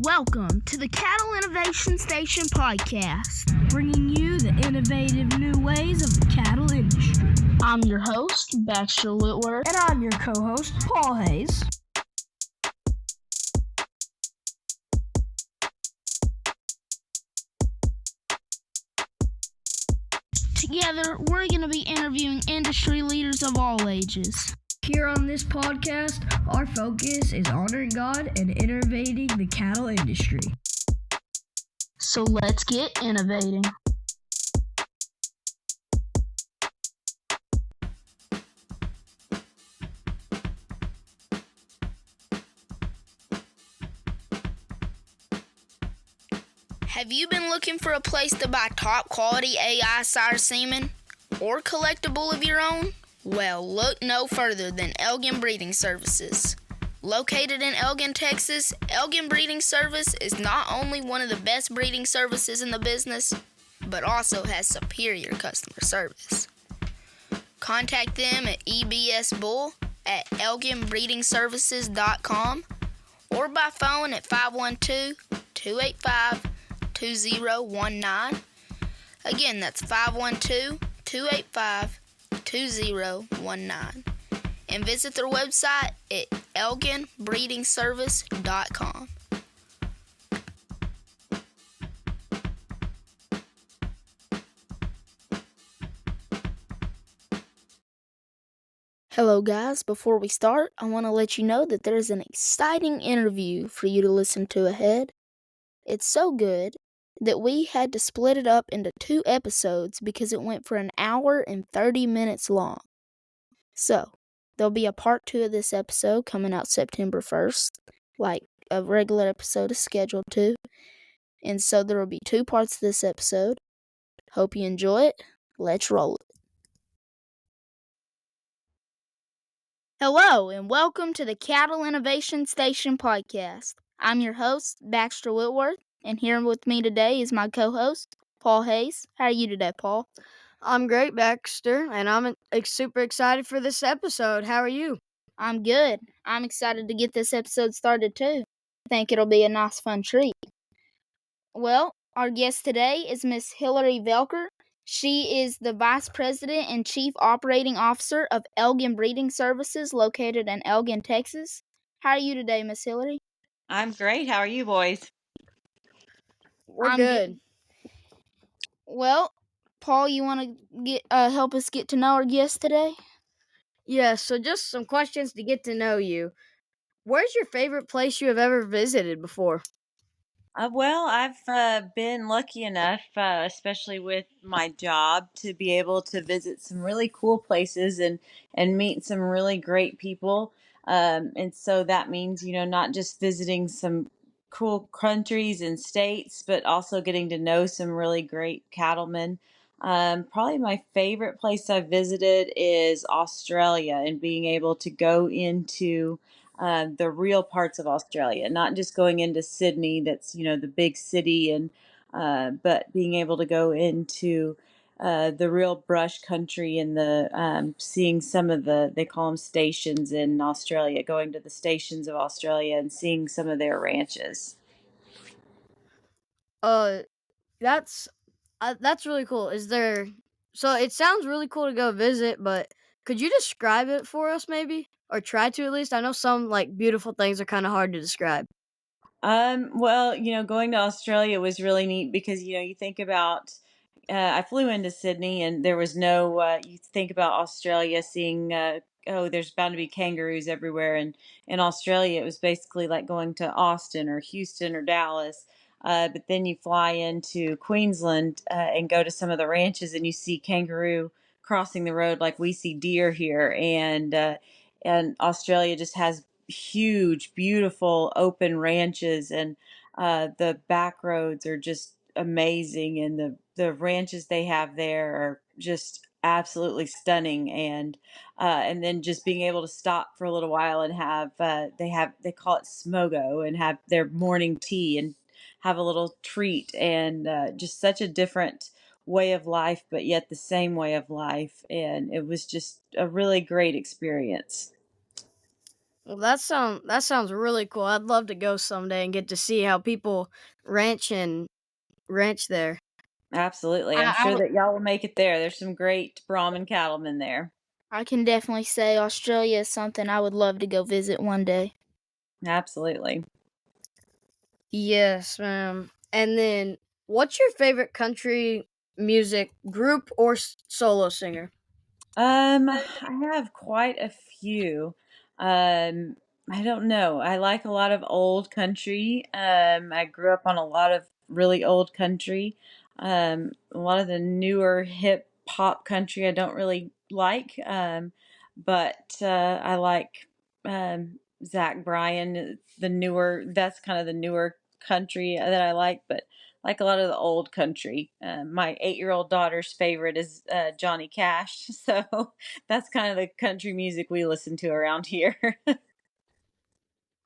Welcome to the Cattle Innovation Station podcast, bringing you the innovative new ways of the cattle industry. I'm your host, Baxter Whitworth. And I'm your co-host, Paul Hayes. Together, we're going to be interviewing industry leaders of all ages. Here on this podcast, our focus is honoring God and innovating the cattle industry. So let's get innovating. Have you been looking for a place to buy top quality AI sire semen or collectible of your own? Well, look no further than Elgin Breeding Services. Located in Elgin, Texas, Elgin Breeding Service is not only one of the best breeding services in the business, but also has superior customer service. Contact them at ebsbull@elginbreedingservices.com or by phone at 512-285-2019. Again, that's 512-285-2019. And visit their website at elginbreedingservice.com. Hello guys, before we start, I want to let you know that there's an exciting interview for you to listen to ahead. It's so good that we had to split it up into 2 episodes because it went for an hour and 30 minutes long. So, there'll be a part 2 of this episode coming out September 1st, like a regular episode is scheduled to. And so there will be 2 parts to this episode. Hope you enjoy it. Let's roll it. Hello, and welcome to the Cattle Innovation Station podcast. I'm your host, Baxter Whitworth, and here with me today is my co-host, Paul Hayes. How are you today, Paul? I'm great, Baxter, and I'm super excited for this episode. How are you? I'm good. I'm excited to get this episode started, too. I think it'll be a nice, fun treat. Well, our guest today is Miss Hillary Velker. She is the Vice President and Chief Operating Officer of Elgin Breeding Services, located in Elgin, Texas. How are you today, Miss Hillary? I'm great. How are you boys? We're good. Well, Paul, you want to help us get to know our guest today? Yeah, so just some questions to get to know you. Where's your favorite place you have ever visited before? Well, I've been lucky enough, especially with my job, to be able to visit some really cool places and meet some really great people. And so that means, not just visiting some cool countries and states, but also getting to know some really great cattlemen. Probably my favorite place I've visited is Australia, and being able to go into the real parts of Australia, not just going into Sydney, that's, the big city, and but being able to go into the real brush country and the seeing some of they call them stations in Australia, going to the stations of Australia and seeing some of their ranches. That's really cool. So it sounds really cool to go visit, but could you describe it for us maybe? Or try to at least? I know some beautiful things are kind of hard to describe. Well, going to Australia was really neat because, you think about, I flew into Sydney and there was no, you think about Australia seeing, oh, there's bound to be kangaroos everywhere. And in Australia, it was basically like going to Austin or Houston or Dallas. But then you fly into Queensland and go to some of the ranches and you see kangaroo crossing the road like we see deer here. And Australia just has huge, beautiful open ranches, and the back roads are just amazing, and the ranches they have there are just absolutely stunning. And then just being able to stop for a little while and have they call it smogo, and have their morning tea and have a little treat, and just such a different way of life, but yet the same way of life. And it was just a really great experience. Well, that sounds really cool. I'd love to go someday and get to see how people ranch and ranch there. Absolutely. I'm I sure that y'all will make it there. There's some great Brahmin cattlemen there. I can definitely say Australia is something I would love to go visit one day. Absolutely. Yes, ma'am. And then, what's your favorite country music group or solo singer? I have quite a few. Um, I don't know. I like a lot of old country. I grew up on a lot of really old country. A lot of the newer hip hop country I don't really like. But I like Zach Bryan, the newer. That's kind of the newer country that I like, but like a lot of the old country. My 8-year-old daughter's favorite is Johnny Cash, so that's kind of the country music we listen to around here.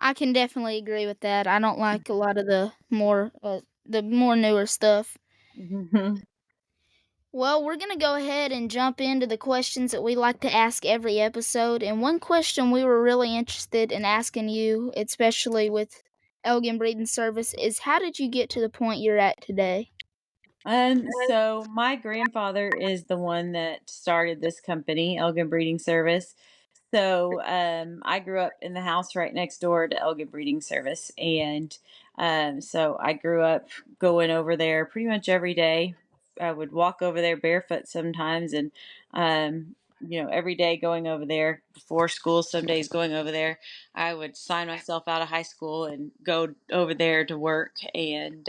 I can definitely agree with that. I don't like a lot of the more newer stuff. Mhm. Well, we're going to go ahead and jump into the questions that we like to ask every episode. And one question we were really interested in asking you, especially with Elgin Breeding Service, is how did you get to the point you're at today? So my grandfather is the one that started this company, Elgin Breeding Service. So I grew up in the house right next door to Elgin Breeding Service, and so I grew up going over there pretty much every day. I would walk over there barefoot sometimes, and every day going over there before school. Some days going over there, I would sign myself out of high school and go over there to work, and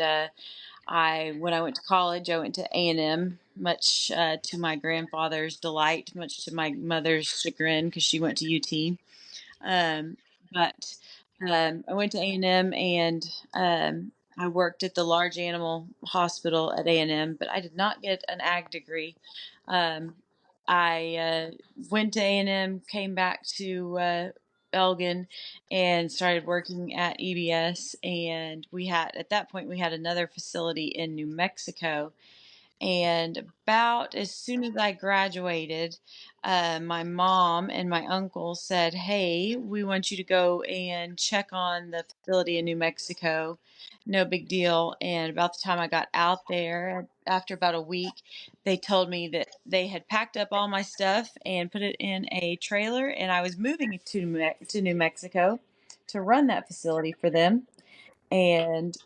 when I went to college, I went to A&M, much to my grandfather's delight, much to my mother's chagrin because she went to UT. Um, but I went to A&M, and I worked at the large animal hospital at A&M, but I did not get an ag degree. Um, I went to A&M, came back to Elgin, and started working at EBS. And at that point, we had another facility in New Mexico, and about as soon as I graduated, my mom and my uncle said, "Hey, we want you to go and check on the facility in New Mexico. No big deal." And about the time I got out there, after about a week, they told me that they had packed up all my stuff and put it in a trailer, and I was moving to New Mexico to run that facility for them, and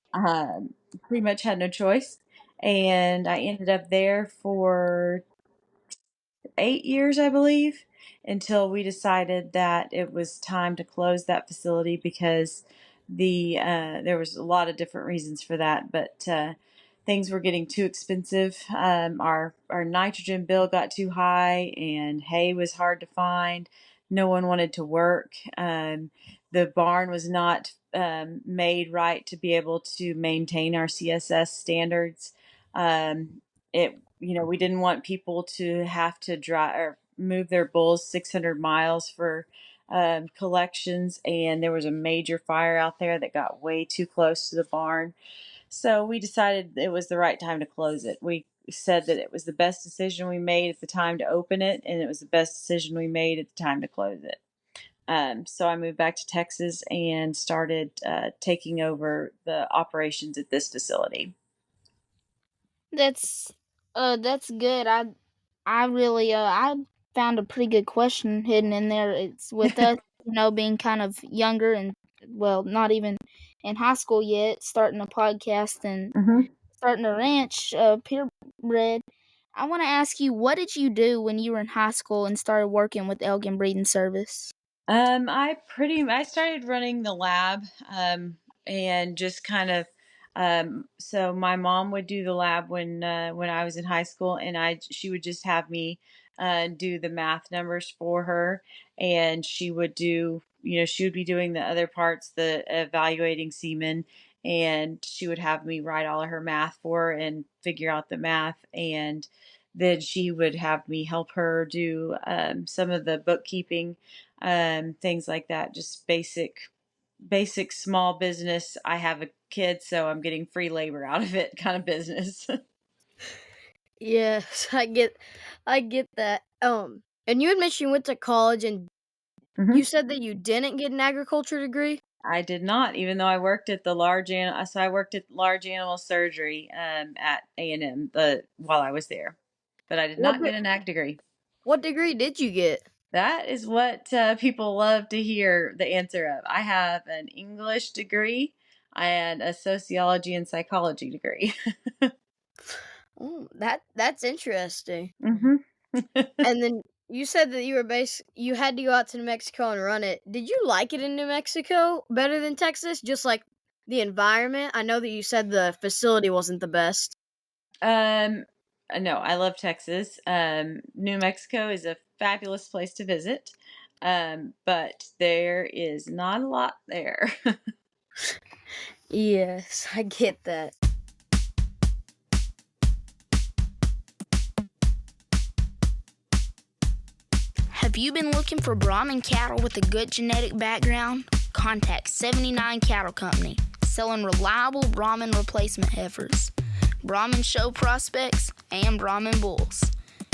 pretty much had no choice. And I ended up there for 8 years, I believe, until we decided that it was time to close that facility because there was a lot of different reasons for that, but things were getting too expensive. Our nitrogen bill got too high, and hay was hard to find. No one wanted to work. The barn was not made right to be able to maintain our CSS standards. We didn't want people to have to drive or move their bulls 600 miles for collections, and there was a major fire out there that got way too close to the barn. So we decided it was the right time to close it. We said that it was the best decision we made at the time to open it, and it was the best decision we made at the time to close it. So I moved back to Texas and started taking over the operations at this facility. That's that's good. I really I found a pretty good question hidden in there. It's with us, being kind of younger and well, not even in high school yet, starting a podcast and Mhm. starting a ranch, purebred. I want to ask you, what did you do when you were in high school and started working with Elgin Breeding Service? I started running the lab, and just kind of, so my mom would do the lab when I was in high school, and she would just have me do the math numbers for her, and she would be doing the other parts, the evaluating semen, and she would have me write all of her math for her and figure out the math, and then she would have me help her do some of the bookkeeping, things like that. Just basic small business. I have a kid, so I'm getting free labor out of it kind of business. Yes, I get that. And you had mentioned you went to college and Hmm. You said that you didn't get an agriculture degree? I did not, even though I worked at the so I worked at large animal surgery at A&M while I was there, but I did What not de get an ag degree. what degree did you get? That is what people love to hear the answer of. I have an English degree and a sociology and psychology degree. Oh, that's interesting. Hmm. And then you said that you had to go out to New Mexico and run it. Did you like it in New Mexico better than Texas? Just like the environment? I know that you said the facility wasn't the best. um, no, I love Texas. New Mexico is a fabulous place to visit, but there is not a lot there. Yes, I get that. Have you been looking for Brahman cattle with a good genetic background? Contact 79 Cattle Company, selling reliable Brahman replacement heifers, Brahman show prospects, and Brahman bulls.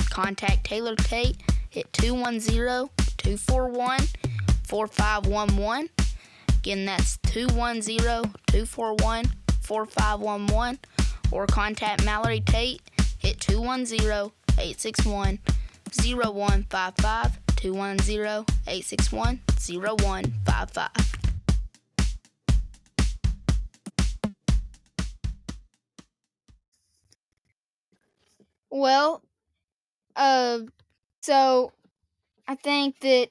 Contact Taylor Tate at 210-241-4511. Again, that's 210-241-4511. Or contact Mallory Tate at 210-861-0155. 210-861-0155. Well, uh, so I think that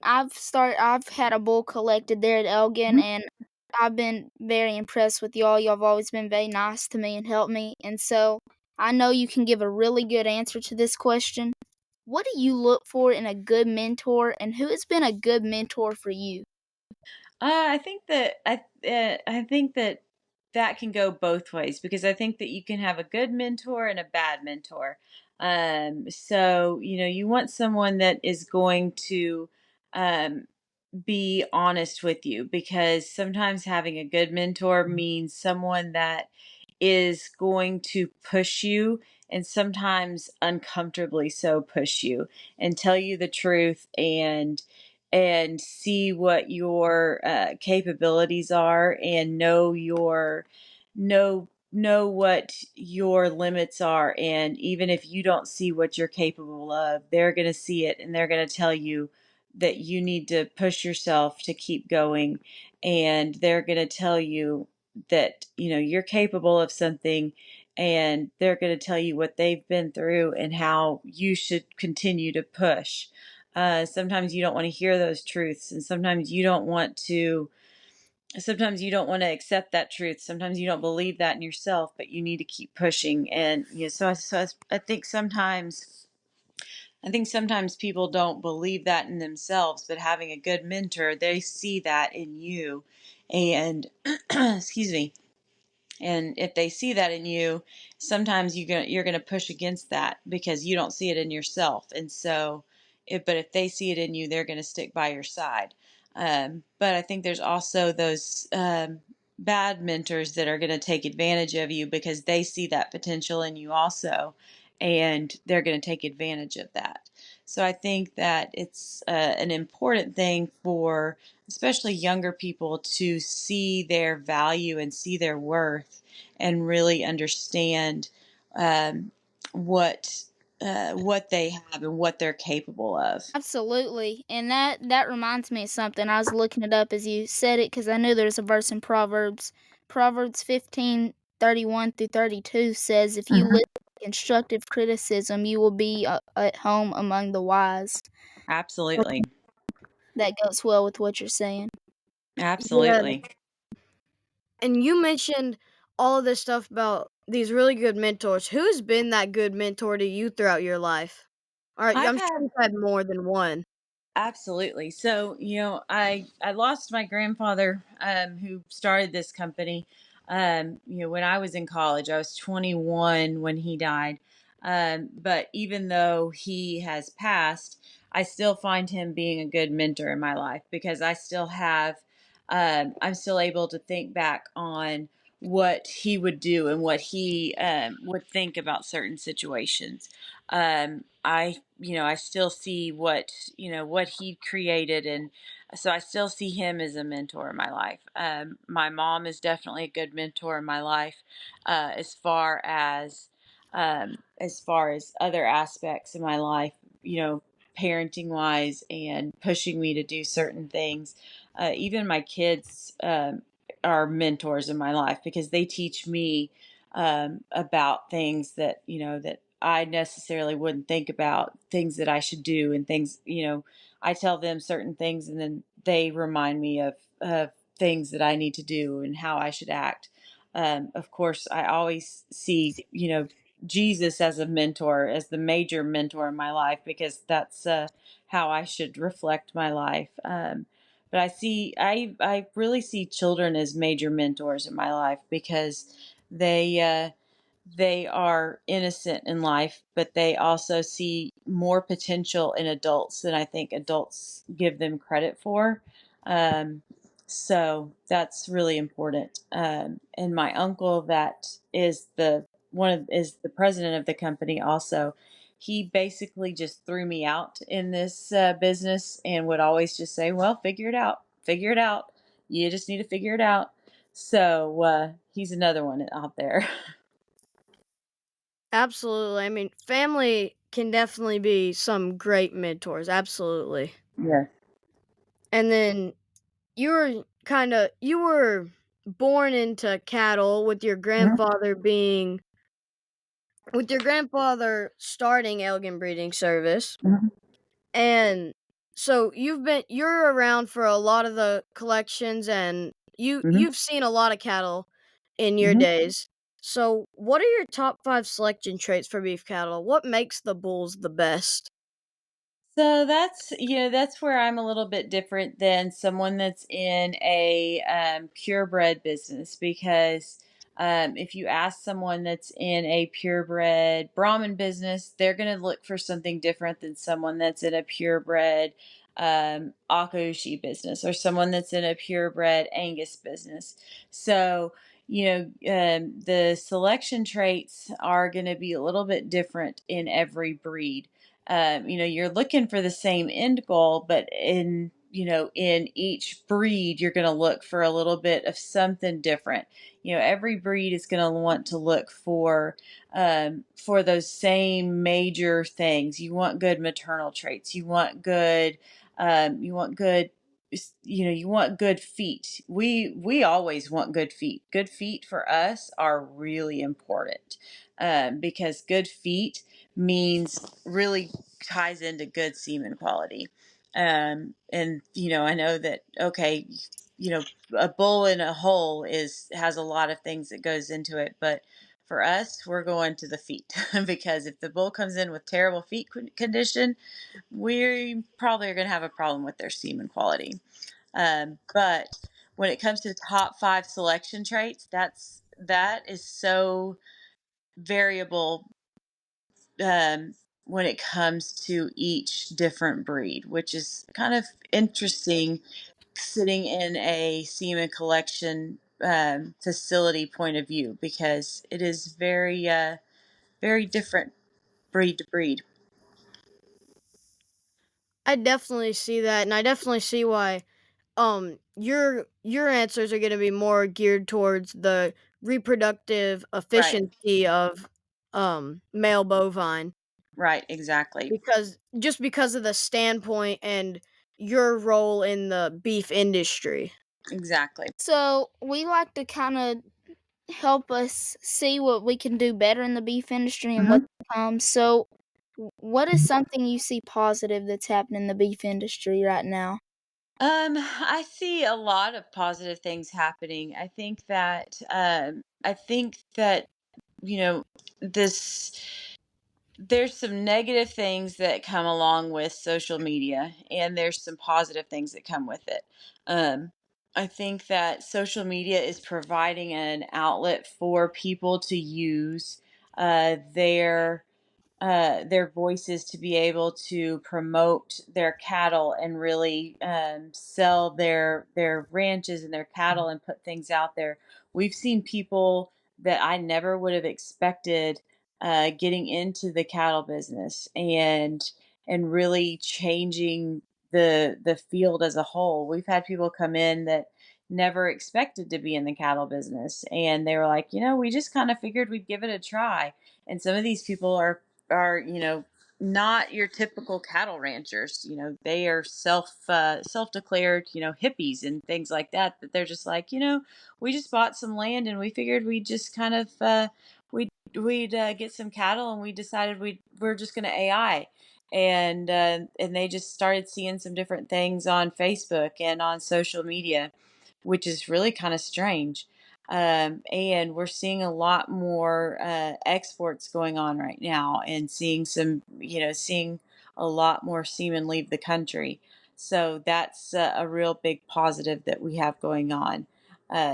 I've had a bull collected there at Elgin, and I've been very impressed with y'all. Y'all have always been very nice to me and helped me, and so I know you can give a really good answer to this question. What do you look for in a good mentor, and who has been a good mentor for you? I think that that can go both ways because I think that you can have a good mentor and a bad mentor. So you want someone that is going to um, be honest with you because sometimes having a good mentor means someone that is going to push you and sometimes uncomfortably so push you and tell you the truth and see what your capabilities are and know what your limits are, and even if you don't see what you're capable of, they're going to see it and they're going to tell you that you need to push yourself to keep going, and they're going to tell you that you're capable of something, and they're going to tell you what they've been through and how you should continue to push. Sometimes you don't want to hear those truths, and sometimes you don't want to accept that truth. Sometimes you don't believe that in yourself, but you need to keep pushing. And I think sometimes people don't believe that in themselves, but having a good mentor, they see that in you. And excuse me. And if they see that in you, sometimes you're gonna push against that because you don't see it in yourself. And so, if they see it in you, they're gonna stick by your side. But I think there's also those bad mentors that are gonna take advantage of you because they see that potential in you also, and they're gonna take advantage of that. So I think that it's an important thing for especially younger people to see their value and see their worth and really understand um, what what they have and what they're capable of. Absolutely. And that reminds me of something. I was looking it up as you said it because I knew there's a verse in Proverbs. Proverbs 15:31-32 says, "If you Mhm. listen to constructive criticism, you will be at home among the wise." Absolutely. That goes well with what you're saying. Yeah, Absolutely. and you mentioned all of this stuff about these really good mentors. Who's been that good mentor to you throughout your life? Alright, I've I'm sure had you've had more than one. Absolutely. So, I lost my grandfather who started this company. When I was in college, I was 21 when he died. But even though he has passed, I still find him being a good mentor in my life because I'm still able to think back on what he would do and what he would think about certain situations. I still see what, what he created. And so I still see him as a mentor in my life. My mom is definitely a good mentor in my life, as as far as other aspects of my life, parenting wise and pushing me to do certain things. Even my kids, are mentors in my life because they teach me, about things that, that I necessarily wouldn't think about, things that I should do, and things, I tell them certain things and then they remind me of things that I need to do and how I should act. Of course, I always see, Jesus as a mentor, as the major mentor in my life, because that's, how I should reflect my life. But I really see children as major mentors in my life because they, they are innocent in life, but they also see more potential in adults than I think adults give them credit for. Um, so that's really important. And my uncle, that is is the president of the company. Also, he basically just threw me out in this, business and would always just say, "Well, figure it out. Figure it out. You just need to figure it out." So he's another one out there. Absolutely. I mean, family can definitely be some great mentors, absolutely. Yeah. And then you were born into cattle with your grandfather starting Elgin Breeding Service. Mhm, And so you're around for a lot of the collections and mhm, you've seen a lot of cattle in your mhm. days. So what are your top 5 selection traits for beef cattle? What makes the bulls the best? So that's where I'm a little bit different than someone that's in a, purebred business, because, if you ask someone that's in a purebred Brahmin business, they're going to look for something different than someone that's in a purebred, Akaushi business, or someone that's in a purebred Angus business. So, the selection traits are going to be a little bit different in every breed. You're looking for the same end goal, but in each breed, you're going to look for a little bit of something different. Every breed is going to want to look for those same major things. You want good maternal traits. You want good, you want good feet. We always want good feet. Good feet for us are really important, because good feet means really ties into good semen quality. And I know that, okay, you know, a bull in a hole has a lot of things that goes into it, but for us, we're going to the feet because if the bull comes in with terrible feet condition, we probably are going to have a problem with their semen quality. But when it comes to the top 5 selection traits, that is so variable, um, when it comes to each different breed, which is kind of interesting sitting in a semen collection, facility point of view, because it is very different breed to breed. I definitely see that and I definitely see why your answers are going to be more geared towards the reproductive Right, efficiency of male bovine right, exactly, because of the standpoint and your role in the beef industry. exactly. So, we like to kind of help us see what we can do better in the beef industry and Mhm. what's to come. So, what is something you see positive that's happening in the beef industry right now? I see a lot of positive things happening. I think that, you know, this there's some negative things that come along with social media, and there's some positive things that come with it. Um, I think that social media is providing an outlet for people to use, their voices to be able to promote their cattle and really, sell their ranches and their cattle and put things out there. We've seen people that I never would have expected, getting into the cattle business and really changing the field as a whole. We've had people come in that never expected to be in the cattle business, and they were like, we just kind of figured we'd give it a try. And some of these people are not your typical cattle ranchers. They are self declared hippies and things like that. That they're just like, we just bought some land and we figured we'd just kind of we'd get some cattle, and we decided we're just going to AI. And they just started seeing some different things on Facebook and on social media, which is really kind of strange. And we're seeing a lot more exports going on right now, and seeing a lot more semen leave the country. So that's a real big positive that we have going on.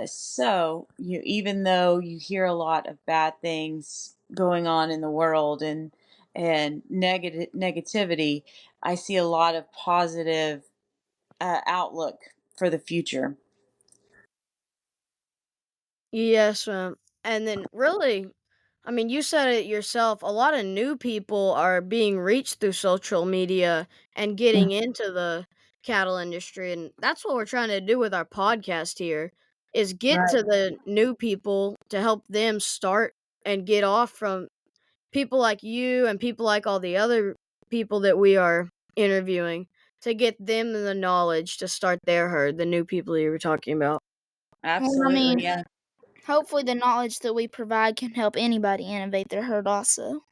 So even though you hear a lot of bad things going on in the world and negativity, I see a lot of positive outlook for the future. Yes, and then really, I mean, you said it yourself. A lot of new people are being reached through social media and getting into the cattle industry, and that's what we're trying to do with our podcast here is get Right. to the new people to help them start and get off from people like you and people like all the other people that we are interviewing to get them the knowledge to start their herd, the new people you were talking about. Well, I Absolutely, mean, yeah. hopefully the knowledge that we provide can help anybody innovate their herd also.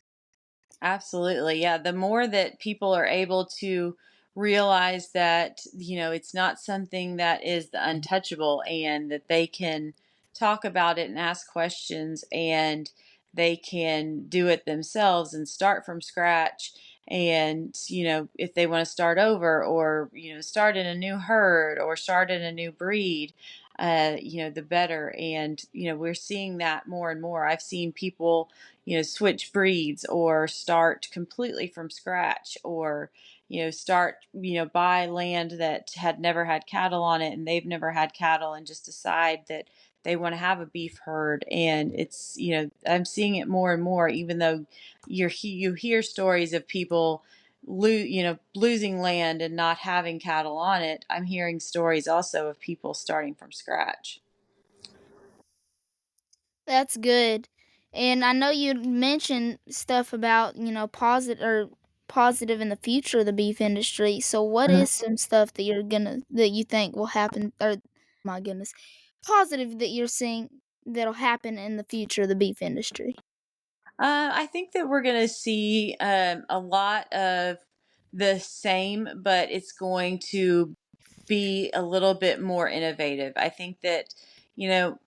Absolutely. Yeah. The more that people are able to realize that, it's not something that is the untouchable, and that they can talk about it and ask questions, and they can do it themselves and start from scratch. And, if they want to start over, or, start in a new herd or start in a new breed, the better. And, we're seeing that more and more. I've seen people switch breeds or start completely from scratch, or start buy land that had never had cattle on it, and they've never had cattle, and just decide that they want to have a beef herd. And it's I'm seeing it more and more, even though you hear stories of people losing land and not having cattle on it. I'm hearing stories also of people starting from scratch. That's good. And I know you mentioned stuff about, positive in the future of the beef industry. So what is some stuff that you think will happen, or my goodness, positive that you're seeing that'll happen in the future of the beef industry? I think that we're going to see a lot of the same, but it's going to be a little bit more innovative. I think that, you know,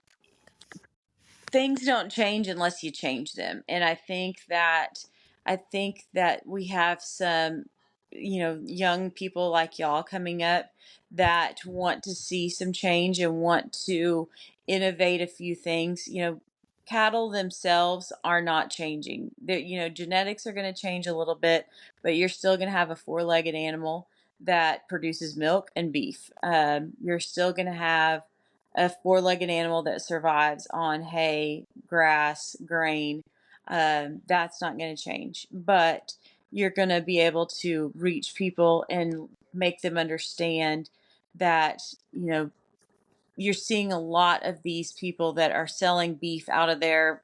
things don't change unless you change them. And I think that we have some young people like y'all coming up that want to see some change and want to innovate a few things. Cattle themselves are not changing. Genetics are going to change a little bit, but you're still going to have a four-legged animal that produces milk and beef. You're still going to have a four-legged animal that survives on hay, grass, grain. That's not going to change, but you're going to be able to reach people and make them understand that you're seeing a lot of these people that are selling beef out of their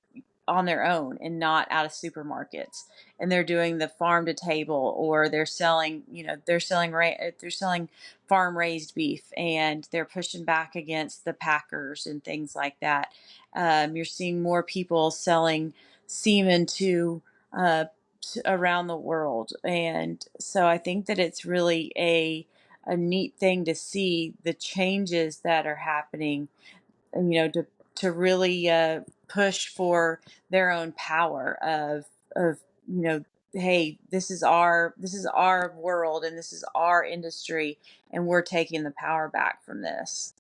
on their own and not out of supermarkets, and they're doing the farm to table, or they're selling farm raised beef, and they're pushing back against the packers and things like that. You're seeing more people selling semen around the world, and so I think that it's really a neat thing to see the changes that are happening, and to really push for their own power of hey, this is our world, and this is our industry, and we're taking the power back from this.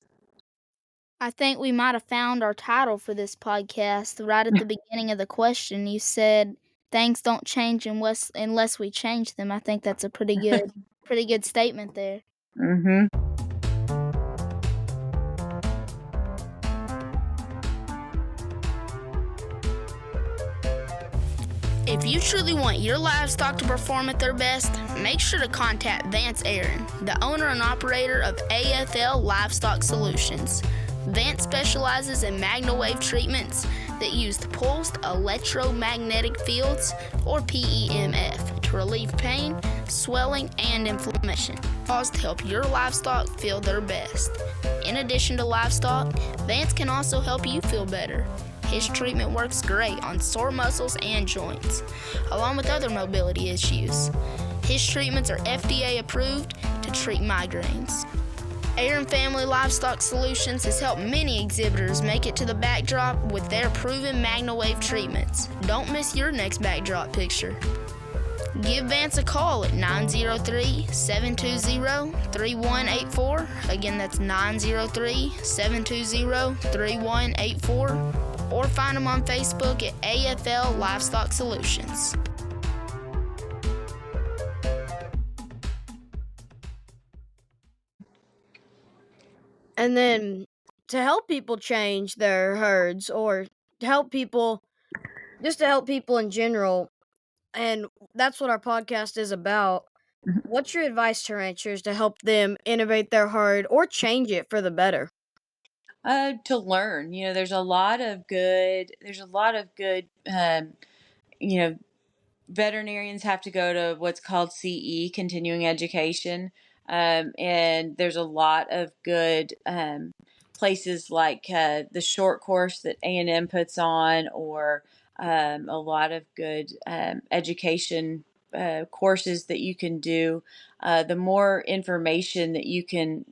I think we might have found our title for this podcast. Right at the beginning of the question, you said things don't change unless we change them. I think that's a pretty good statement there. Hmm. If you truly want your livestock to perform at their best, make sure to contact Vance Aaron, the owner and operator of AFL Livestock Solutions. Vance specializes in magnawave treatments that use pulsed electromagnetic fields, or PEMF, to relieve pain, swelling, and inflammation, caused to help your livestock feel their best. In addition to livestock, Vance can also help you feel better. His treatment works great on sore muscles and joints, along with other mobility issues. His treatments are FDA approved to treat migraines. Aaron Family Livestock Solutions has helped many exhibitors make it to the backdrop with their proven MagnaWave treatments. Don't miss your next backdrop picture. Give Vance a call at 903-720-3184. Again, that's 903-720-3184. Or find them on Facebook at AFL Livestock Solutions. And then to help people change their herds, or to help people, just to help people in general, and that's what our podcast is about. What's your advice to ranchers to help them innovate their herd or change it for the better? To learn, there's a lot of good, you know, veterinarians have to go to what's called CE, continuing education. And there's a lot of good places like the short course that A&M puts on, or a lot of good education courses that you can do. The more information that you can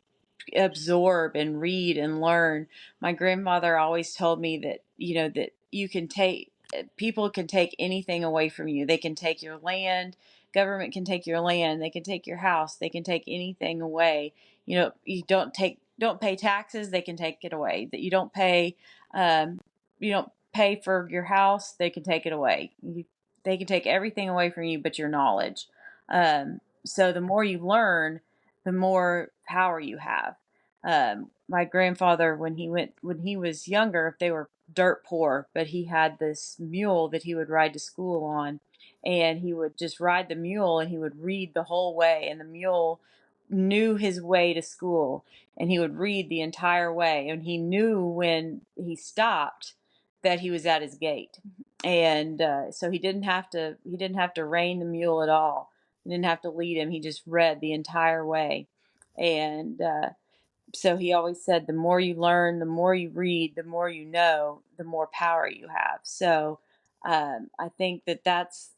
absorb and read and learn. My grandmother always told me that, that you can take, people can take anything away from you. They can take your land, government can take your land, they can take your house, they can take anything away. You don't pay taxes, they can take it away. That um, you don't pay for your house, they can take it away. They can take everything away from you but your knowledge. So the more you learn, the more power you have. My grandfather, when he was younger, they were dirt poor, but he had this mule that he would ride to school on, and he would just ride the mule and he would read the whole way, and the mule knew his way to school, and he would read the entire way, and he knew when he stopped that he was at his gate. And so he didn't have to rein the mule at all. He didn't have to lead him. He just read the entire way. And so he always said, the more you learn, the more you read, the more you know, the more power you have. So I think that's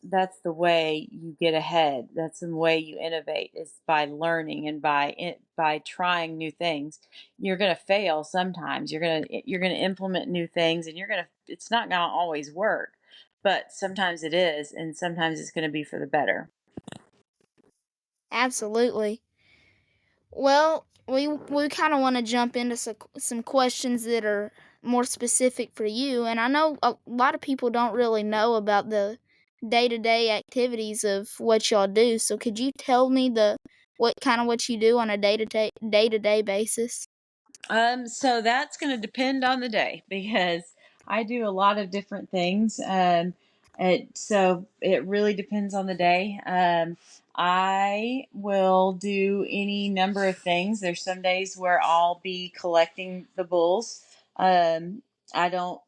the way you get ahead. That's the way you innovate, is by learning and by trying new things. You're going to fail sometimes. You're going to implement new things, and it's not going to always work, but sometimes it is, and sometimes it's going to be for the better. Absolutely. Well, we kind of want to jump into some questions that are more specific for you, and I know a lot of people don't really know about the day-to-day activities of what y'all do. So could you tell me what you do on a day-to-day basis? So that's going to depend on the day, because I do a lot of different things. So it really depends on the day. I will do any number of things. There's some days where I'll be collecting the bulls. Um, I don't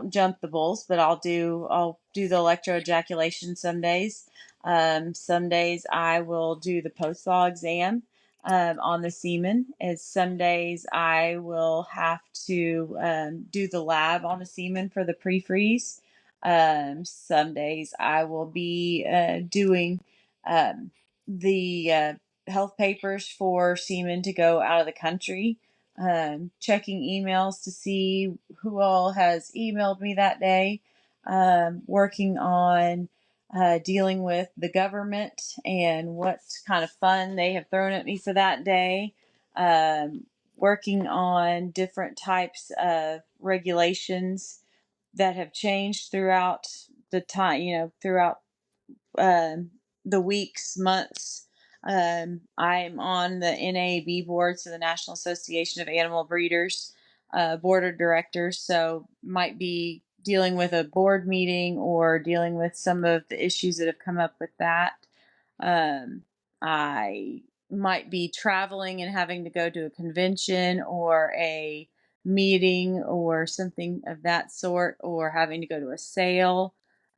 jump the bulls, but I'll do the electroejaculation some days. Some days I will do the post thaw exam on the semen. As some days I will have to do the lab on the semen for the pre-freeze. Some days I will be doing um, the health papers for semen to go out of the country. Checking emails to see who all has emailed me that day. Working on dealing with the government and what kind of fun they have thrown at me for that day. Working on different types of regulations that have changed throughout the time, throughout um, the weeks, months. I'm on the NAB board, so the National Association of Animal Breeders board of directors. So might be dealing with a board meeting or dealing with some of the issues that have come up with that. I might be traveling and having to go to a convention or a meeting or something of that sort, or having to go to a sale.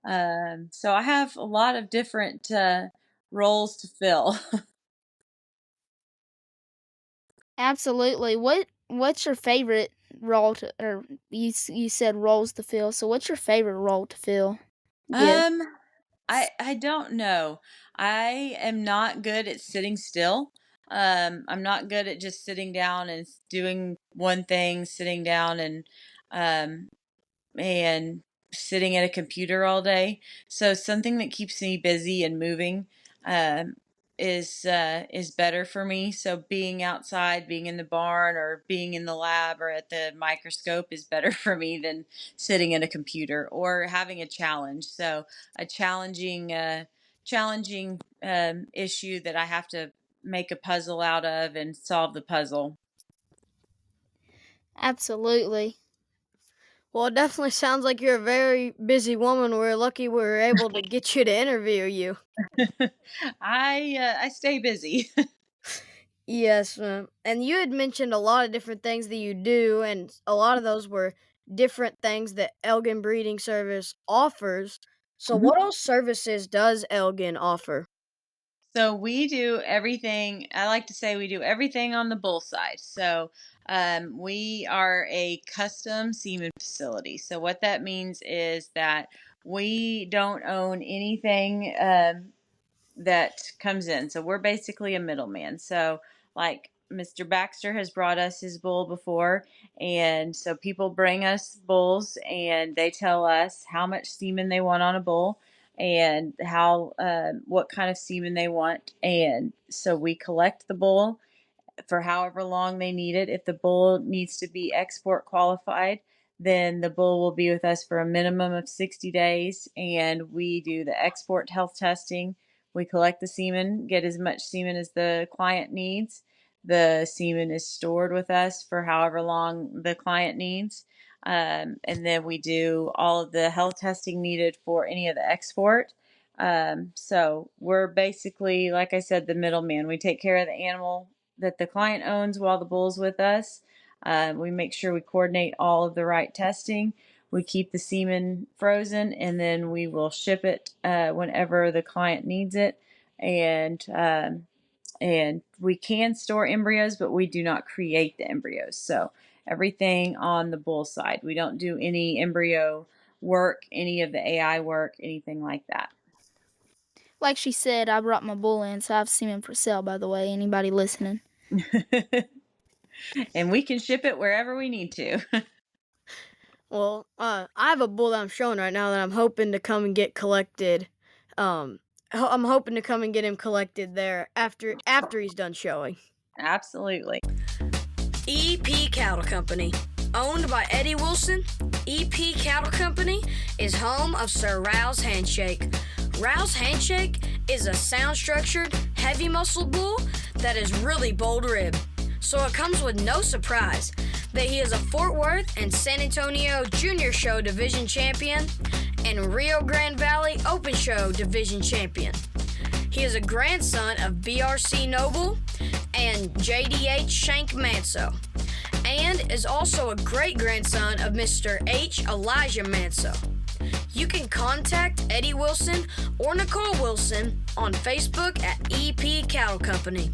So I have a lot of different roles to fill. Absolutely. What's your favorite role to, or you said roles to fill. So what's your favorite role to fill? Give. um, I don't know. I am not good at sitting still. I'm not good at just sitting down and doing one thing, sitting down um, and sitting at a computer all day. So something that keeps me busy and moving um, is better for me. So being outside, being in the barn, or being in the lab or at the microscope is better for me than sitting at a computer or having a challenge. So a challenging issue that I have to make a puzzle out of and solve the puzzle. Absolutely. Well, it definitely sounds like you're a very busy woman. We're lucky we were able to get you to interview you. I stay busy. Yes, ma'am. And you had mentioned a lot of different things that you do, and a lot of those were different things that Elgin Breeding Service offers. So, what else services does Elgin offer? So we do everything. I like to say we do everything on the bull side. So we are a custom semen facility. So what that means is that we don't own anything that comes in. So we're basically a middleman. So like Mr. Baxter has brought us his bull before, and so people bring us bulls and they tell us how much semen they want on a bull and how what kind of semen they want, and so we collect the bull for however long they need it. If the bull needs to be export qualified, then the bull will be with us for a minimum of 60 days, and we do the export health testing. We collect the semen, get as much semen as the client needs. The semen is stored with us for however long the client needs. And then we do all of the health testing needed for any of the export. So we're basically, like I said, the middleman. We take care of the animal that the client owns while the bull's with us. We make sure we coordinate all of the right testing. We keep the semen frozen, and then we will ship it whenever the client needs it. And we can store embryos, but we do not create the embryos. So everything on the bull side. We don't do any embryo work, any of the AI work, anything like that. Like she said, I brought my bull in, so I've seen him for sale, by the way, anybody listening. And we can ship it wherever we need to. Well, I have a bull that I'm showing right now that I'm hoping to come and get collected. I'm hoping to come and get him collected there after he's done showing. Absolutely. EP Cattle Company. Owned by Eddie Wilson, EP Cattle Company is home of Sir Rouse Handshake. Rouse Handshake is a sound-structured, heavy muscle bull that is really bold ribbed. So it comes with no surprise that he is a Fort Worth and San Antonio Junior Show Division Champion and Rio Grande Valley Open Show Division Champion. He is a grandson of BRC Noble and JDH Shank Manso, and is also a great-grandson of Mr. H. Elijah Manso. You can contact Eddie Wilson or Nicole Wilson on Facebook at EP Cattle Company.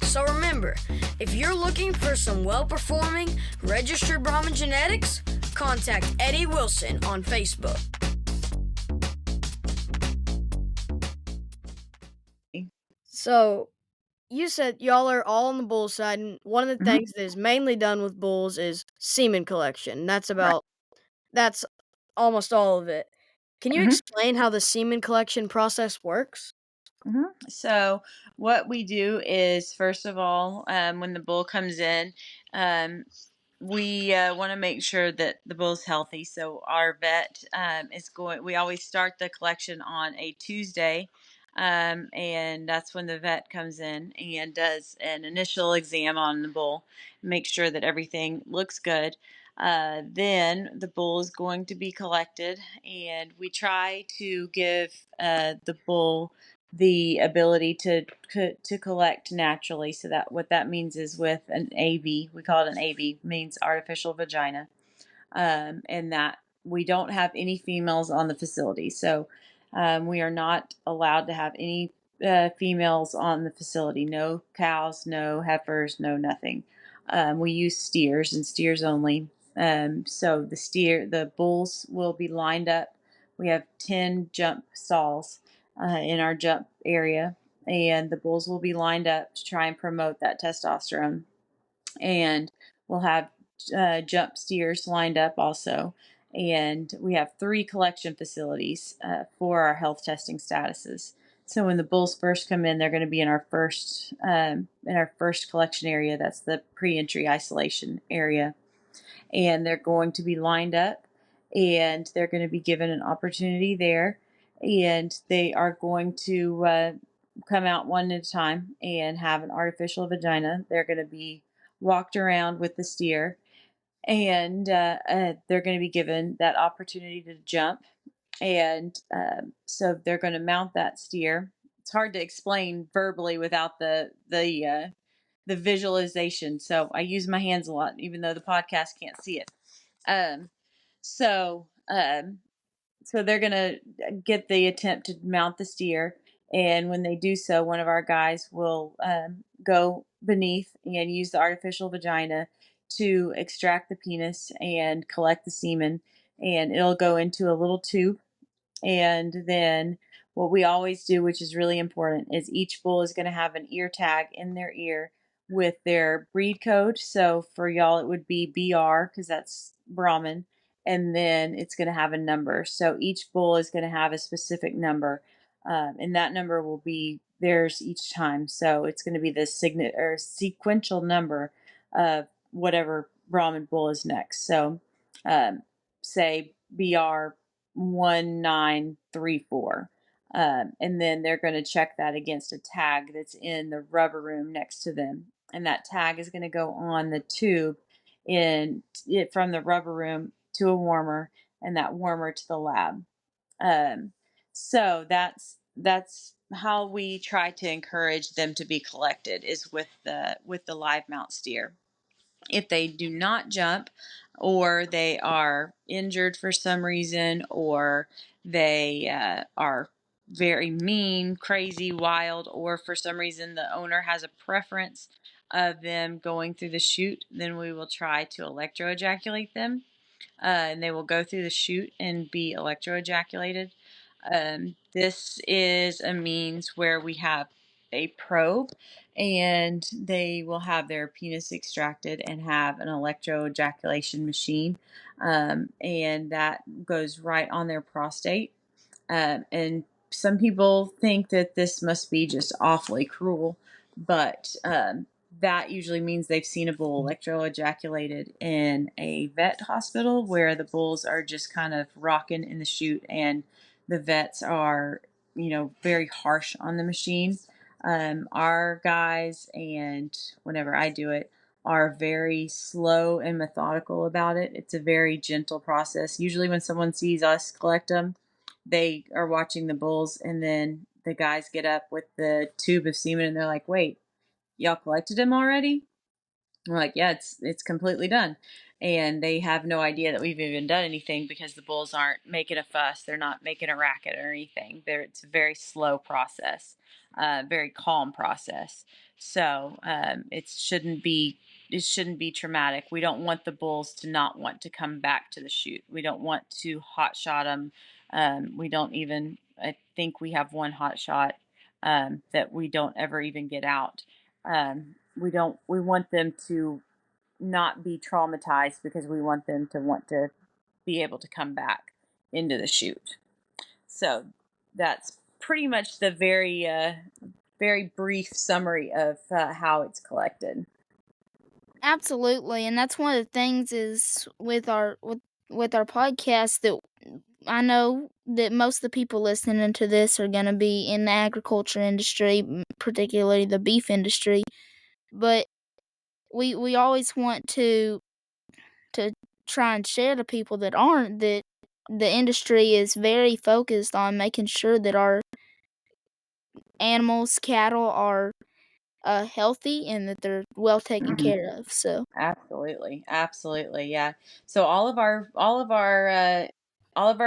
So remember, if you're looking for some well-performing, registered Brahman genetics, contact Eddie Wilson on Facebook. So, you said y'all are all on the bull side, and one of the Mhm. things that is mainly done with bulls is semen collection. Right. That's almost all of it. Can you Mhm. explain how the semen collection process works? So, what we do is, first of all, when the bull comes in, um, we want to make sure that the bull's healthy. So, our vet is going, we always start the collection on a Tuesday. And that's when the vet comes in and does an initial exam on the bull, make sure that everything looks good. Then the bull is going to be collected, and we try to give the bull the ability to collect naturally. So that what that means is with an AV, we call it an AV, means artificial vagina, and that we don't have any females on the facility. So we are not allowed to have any females on the facility. No cows, no heifers, no nothing. We use steers and steers only. So the bulls will be lined up. We have 10 jump stalls in our jump area, and the bulls will be lined up to try and promote that testosterone. And we'll have jump steers lined up also. And we have 3 collection facilities for our health testing statuses. So when the bulls first come in, they're going to be in our first collection area. That's the pre-entry isolation area, and they're going to be lined up, and they're going to be given an opportunity there, and they are going to come out one at a time and have an artificial vagina. They're going to be walked around with the steer, and they're going to be given that opportunity to jump. And so they're going to mount that steer. It's hard to explain verbally without the visualization. So I use my hands a lot, even though the podcast can't see it. Um, so um, so they're gonna get the attempt to mount the steer, and when they do so, one of our guys will go beneath and use the artificial vagina to extract the penis and collect the semen, and it'll go into a little tube. And then what we always do, which is really important, is each bull is going to have an ear tag in their ear with their breed code. So for y'all, it would be BR because that's Brahmin. And then it's going to have a number. So each bull is going to have a specific number. And that number will be theirs each time. So it's going to be the sequential number of whatever Brahmin bull is next. So say BR 1934. And then they're going to check that against a tag that's in the rubber room next to them. And that tag is going to go on the tube from the rubber room to a warmer, and that warmer to the lab. So that's how we try to encourage them to be collected is with the live mount steer. If they do not jump, or they are injured for some reason, or they are very mean, crazy, wild, or for some reason the owner has a preference of them going through the chute, then we will try to electroejaculate them, and they will go through the chute and be electroejaculated. This is a means where we have a probe, and they will have their penis extracted and have an electroejaculation machine, and that goes right on their prostate. And some people think that this must be just awfully cruel, but that usually means they've seen a bull electroejaculated in a vet hospital where the bulls are just kind of rocking in the chute, and the vets are, very harsh on the machine. Our guys, and whenever I do it, are very slow and methodical about it. It's a very gentle process. Usually, when someone sees us collect them, they are watching the bulls, and then the guys get up with the tube of semen, and they're like, "Wait, y'all collected him already?" We're like, "Yeah, it's completely done." And they have no idea that we've even done anything because the bulls aren't making a fuss. They're not making a racket or anything. It's a very slow process, very calm process. So it shouldn't be traumatic. We don't want the bulls to not want to come back to the chute. We don't want to hot shot them. We don't even. I think we have one hot shot that we don't ever even get out. We want them to not be traumatized because we want them to want to be able to come back into the chute. So that's pretty much the very brief summary of how it's collected. Absolutely, and that's one of the things is with our podcast that I know that most of the people listening to this are going to be in the agriculture industry, particularly the beef industry. But we always want to try and share to people that aren't that the industry is very focused on making sure that our animals, cattle are healthy and that they're well taken Mhm. care of. So Absolutely. Absolutely. Yeah. So all of our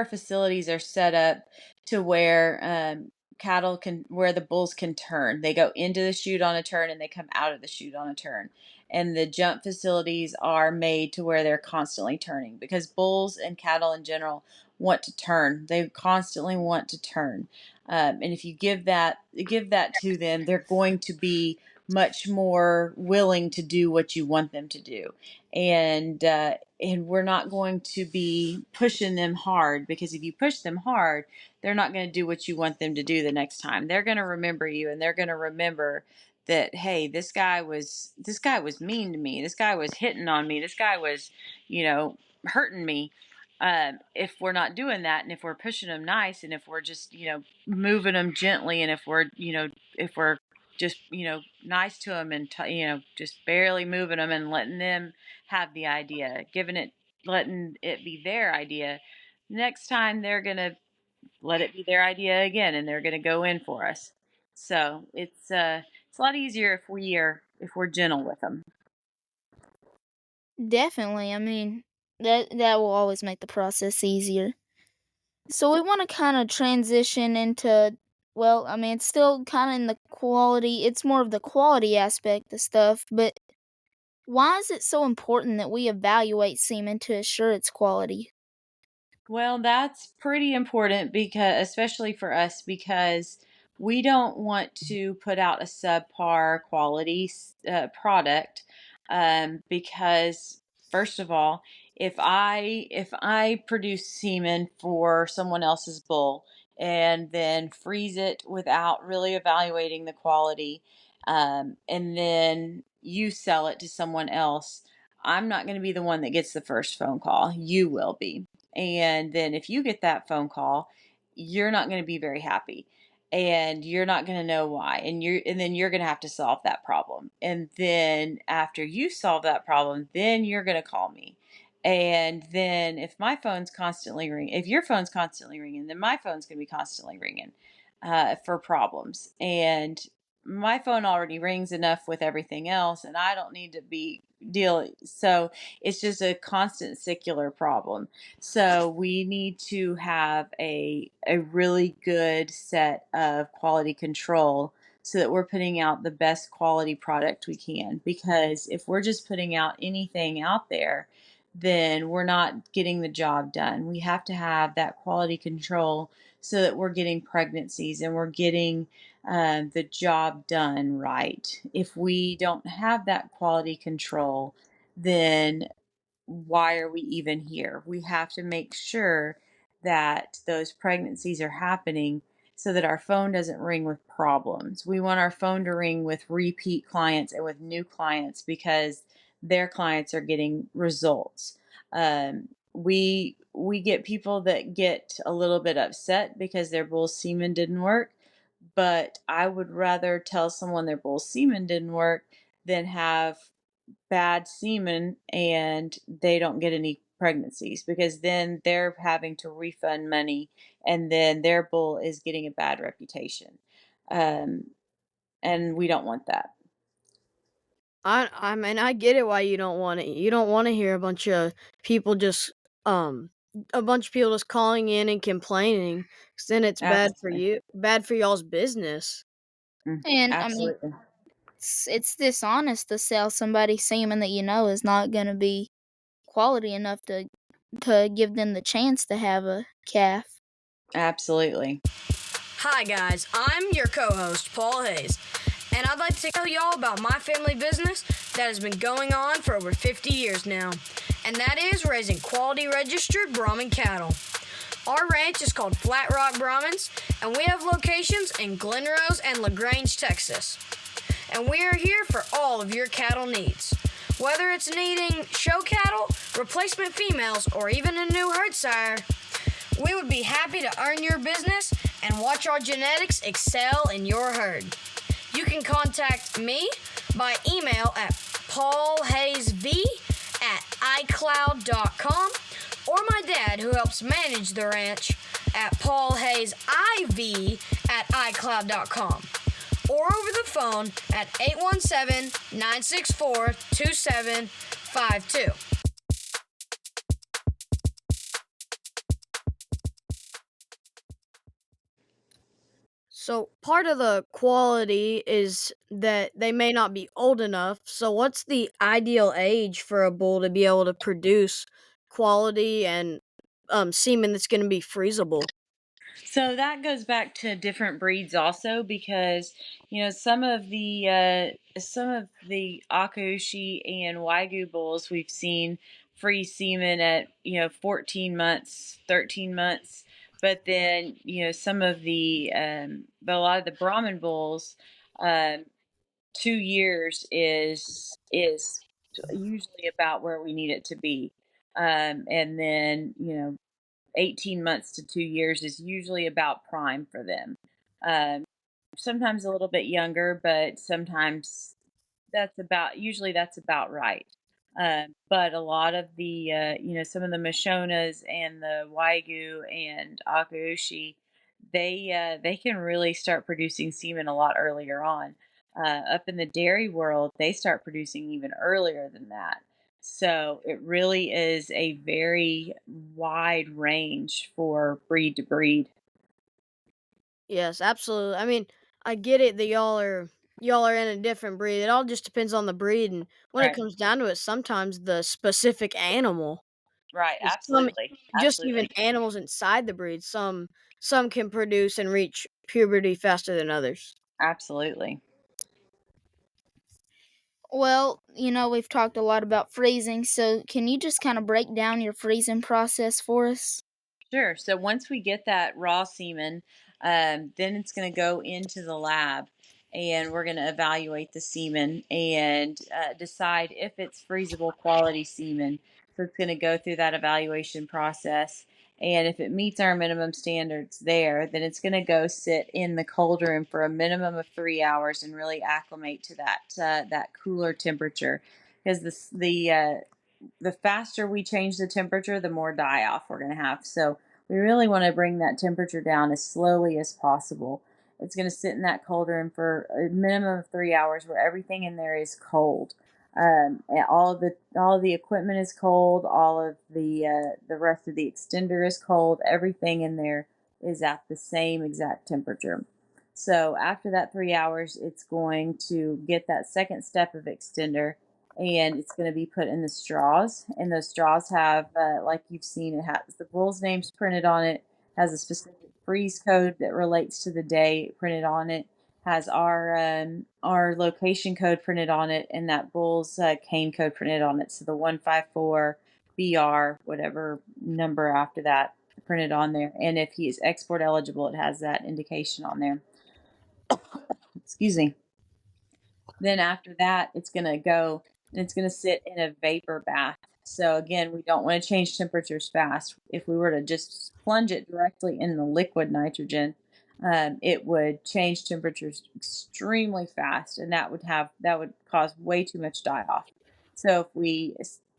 facilities are set up to where cattle can where the bulls can turn. They go into the chute on a turn and they come out of the chute on a turn. And the jump facilities are made to where they're constantly turning because bulls and cattle in general want to turn. They constantly want to turn. And if you give that to them, they're going to be much more willing to do what you want them to do, and we're not going to be pushing them hard because if you push them hard, they're not going to do what you want them to do the next time. They're going to remember you, and they're going to remember that hey, this guy was mean to me. This guy was hitting on me. This guy was, hurting me. If we're not doing that, and if we're pushing them nice, and if we're just moving them gently, and if we're just nice to them and just barely moving them and letting them have the idea, letting it be their idea, next time they're going to let it be their idea again, and they're going to go in for us. So it's a lot easier if we're gentle with them. definitely, I mean that will always make the process easier. So we want to kind of transition into, well, I mean, it's still kind of in the quality, it's more of the quality aspect of stuff, but why is it so important that we evaluate semen to assure its quality? Well, that's pretty important because, especially for us, because we don't want to put out a subpar quality product. Because first of all, if I produce semen for someone else's bull and then freeze it without really evaluating the quality, and then you sell it to someone else, I'm not going to be the one that gets the first phone call. You will be. And then if you get that phone call, you're not going to be very happy and you're not going to know why. And then you're going to have to solve that problem. And then after you solve that problem, then you're going to call me. And then if my phone's constantly ringing, if your phone's constantly ringing, then my phone's going to be constantly ringing for problems. And my phone already rings enough with everything else, and I don't need to be dealing. So it's just a constant secular problem. So we need to have a really good set of quality control so that we're putting out the best quality product we can. Because if we're just putting out anything out there, then we're not getting the job done. We have to have that quality control so that we're getting pregnancies and we're getting the job done right. If we don't have that quality control, then why are we even here? We have to make sure that those pregnancies are happening so that our phone doesn't ring with problems. We want our phone to ring with repeat clients and with new clients because their clients are getting results. We get people that get a little bit upset because their bull semen didn't work, but I would rather tell someone their bull semen didn't work than have bad semen and they don't get any pregnancies because then they're having to refund money and then their bull is getting a bad reputation. Um, and we don't want that. I mean, I get it why you don't want it. You don't want to hear people just um a bunch of people just calling in and complaining, 'cause then it's Absolutely. bad for y'all's business. And I mean, Absolutely. it's dishonest to sell somebody semen that you know is not going to be quality enough to give them the chance to have a calf. Absolutely. Hi guys, I'm your co-host Paul Hayes, and I'd like to tell y'all about my family business that has been going on for over 50 years now, and that is raising quality registered Brahmin cattle. Our ranch is called Flat Rock Brahmins, and we have locations in Glen Rose and LaGrange, Texas. And we are here for all of your cattle needs. Whether it's needing show cattle, replacement females, or even a new herd sire, we would be happy to earn your business and watch our genetics excel in your herd. You can contact me by email at paulhayesv@iCattleRace.com. iCloud.com, or my dad, who helps manage the ranch, at paulhayesiv at iCloud.com, or over the phone at 817-964-2752. So part of the quality is that they may not be old enough. So what's the ideal age for a bull to be able to produce quality and semen that's going to be freezable? So that goes back to different breeds also, because some of the Akaushi and Wagyu bulls we've seen free semen at 14 months, 13 months, but then some of the but a lot of the Brahman bulls, um, 2 years is usually about where we need it to be, and then 18 months to 2 years is usually about prime for them. Um, Sometimes a little bit younger, but sometimes that's about right. But a lot of the, some of the Mashonas and the Wagyu and Akaushi, they can really start producing semen a lot earlier on. Up in the dairy world, they start producing even earlier than that. So it really is a very wide range for breed to breed. Yes, absolutely. I mean, I get it that y'all are in a different breed. It all just depends on the breed, and when it Right. comes down to it, sometimes the specific animal. Right. 'Cause some Absolutely. just even Absolutely. animals inside the breed, some can produce and reach puberty faster than others. Absolutely. Well, we've talked a lot about freezing, so can you just kind of break down your freezing process for us? Sure. So once we get that raw semen, then it's going to go into the lab, and we're going to evaluate the semen and decide if it's freezable quality semen. So it's going to go through that evaluation process. And if it meets our minimum standards there, then it's going to go sit in the cold room for a minimum of 3 hours and really acclimate to that cooler temperature. Because the faster we change the temperature, the more die off we're going to have. So we really want to bring that temperature down as slowly as possible. It's going to sit in that cold room for a minimum of 3 hours, where everything in there is cold. And all of the equipment is cold. All of the rest of the extender is cold. Everything in there is at the same exact temperature. So after that 3 hours, it's going to get that second step of extender, and it's going to be put in the straws. And those straws have, like you've seen, it has the bull's names printed on it, has a specific freeze code that relates to the day printed on it, has our location code printed on it, and that bull's cane code printed on it. So the 154 BR, whatever number after that, printed on there. And if he is export eligible, it has that indication on there. Excuse me. Then after that, it's going to go and it's going to sit in a vapor bath. So again, we don't want to change temperatures fast. If we were to just plunge it directly in the liquid nitrogen, it would change temperatures extremely fast, and that would cause way too much die off. So if we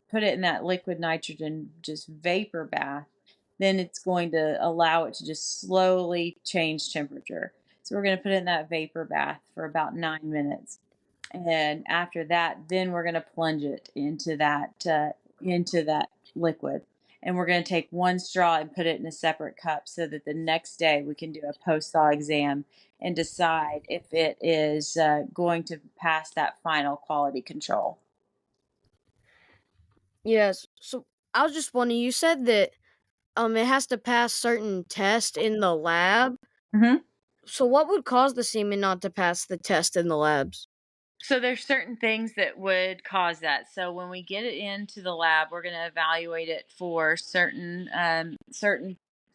put it in that liquid nitrogen just vapor bath, then it's going to allow it to just slowly change temperature. So we're going to put it in that vapor bath for about 9 minutes, and after that, then we're going to plunge it into that liquid, and we're going to take one straw and put it in a separate cup, so that the next day we can do a post thaw exam and decide if it is going to pass that final quality control. Yes. So I was just wondering, you said that it has to pass certain tests in the lab. Mm-hmm. So what would cause the semen not to pass the test in the labs? So there's certain things that would cause that. So when we get it into the lab, we're going to evaluate it for certain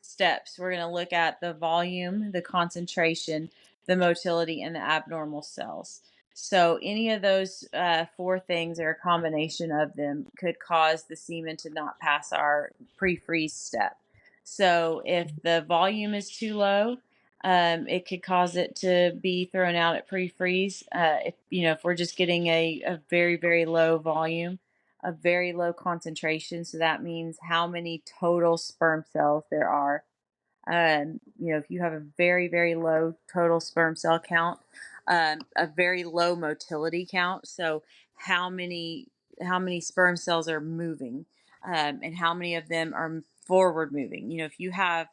steps. We're going to look at the volume, the concentration, the motility, and the abnormal cells. So any of those four things, or a combination of them, could cause the semen to not pass our pre-freeze step. So if the volume is too low, it could cause it to be thrown out at pre-freeze. If we're just getting a very very low volume, a very low concentration. So that means how many total sperm cells there are. If you have a very, very low total sperm cell count, a very low motility count, so how many how many sperm cells are moving, and how many of them are forward moving. If you have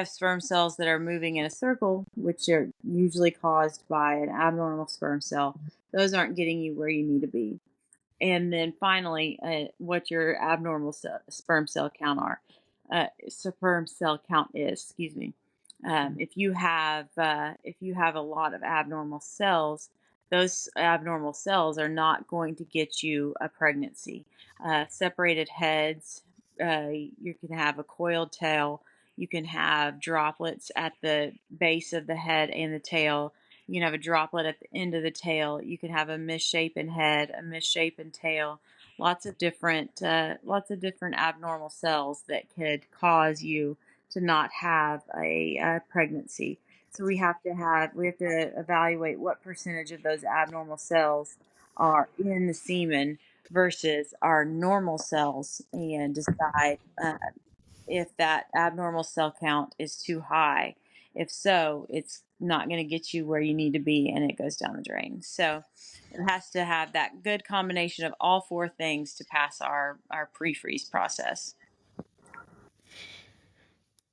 sperm cells that are moving in a circle, which are usually caused by an abnormal sperm cell, those aren't getting you where you need to be. And then finally, what your abnormal sperm cell count are. Sperm cell count is, excuse me. If you have a lot of abnormal cells, those abnormal cells are not going to get you a pregnancy. Separated heads, you can have a coiled tail, you can have droplets at the base of the head and the tail. You can have a droplet at the end of the tail. You can have a misshapen head, a misshapen tail. Lots of different abnormal cells that could cause you to not have a pregnancy. So we have to evaluate what percentage of those abnormal cells are in the semen versus our normal cells, and decide if that abnormal cell count is too high. If so, it's not going to get you where you need to be, and it goes down the drain. So it has to have that good combination of all four things to pass our pre-freeze process.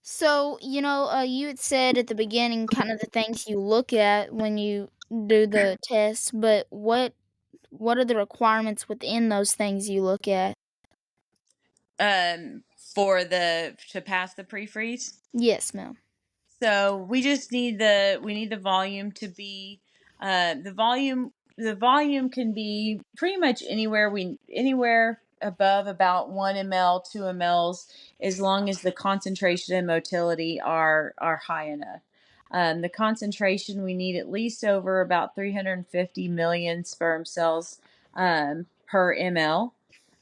So, you had said at the beginning kind of the things you look at when you do the test, but what are the requirements within those things you look at? For the to pass the pre-freeze. Yes, ma'am. So we need the volume to be the volume can be pretty much anywhere above about 1 ml, 2 mLs, as long as the concentration and motility are high enough. The concentration, we need at least over about 350 million sperm cells per ml.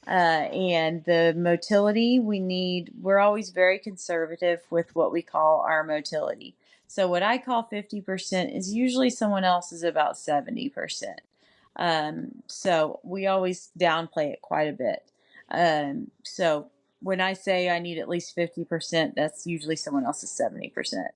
And the motility, we're always very conservative with what we call our motility. So, what I call 50% is usually someone else is about 70%. So, we always downplay it quite a bit. So, when I say I need at least 50%, that's usually someone else's 70%.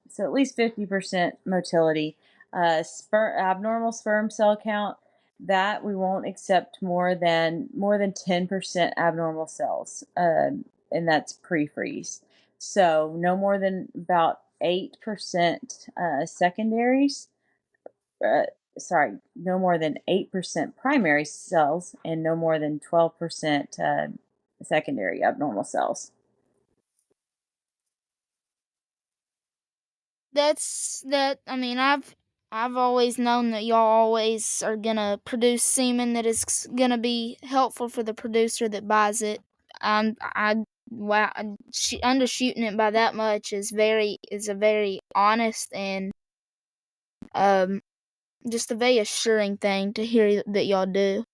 So, at least 50% motility. Abnormal sperm cell count, that we won't accept more than 10% abnormal cells, and that's pre-freeze. So no more than about 8% secondaries. Uh, Sorry, no more than 8% primary cells, and no more than 12% secondary abnormal cells. I mean, I've always known that y'all always are gonna produce semen that is gonna be helpful for the producer that buys it. I wow, undershooting it by that much is a very honest and um just a very assuring thing to hear that y'all do.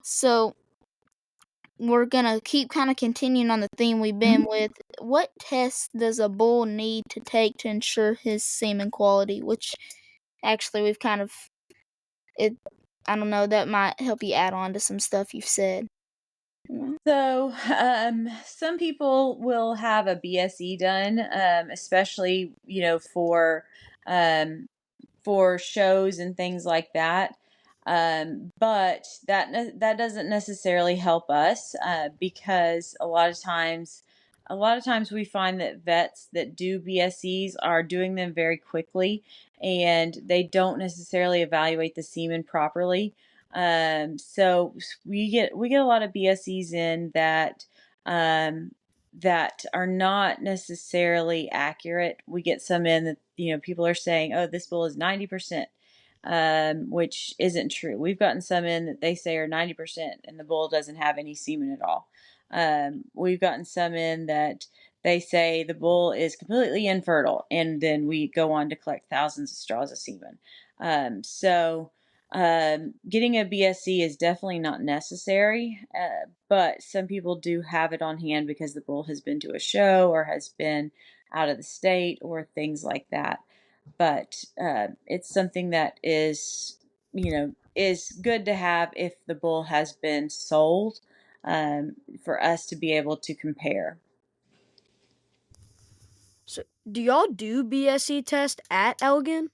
So we're gonna keep kind of continuing on the theme we've been with. What tests does a bull need to take to ensure his semen quality? Which actually we've kind of it. I don't know. That might help you add on to some stuff you've said. So, some people will have a BSE done, especially um, for shows and things like that. But that doesn't necessarily help us, because a lot of times we find that vets that do BSEs are doing them very quickly, and they don't necessarily evaluate the semen properly. So we get a lot of BSEs in that are not necessarily accurate. We get some in that, people are saying, oh, this bull is 90%, which isn't true. We've gotten some in that they say are 90% and the bull doesn't have any semen at all. We've gotten some in that they say the bull is completely infertile, and then we go on to collect thousands of straws of semen. Getting a BSC is definitely not necessary, but some people do have it on hand because the bull has been to a show or has been out of the state or things like that. But it's something that is, is good to have if the bull has been sold, for us to be able to compare. So, do y'all do BSE test at Elgin?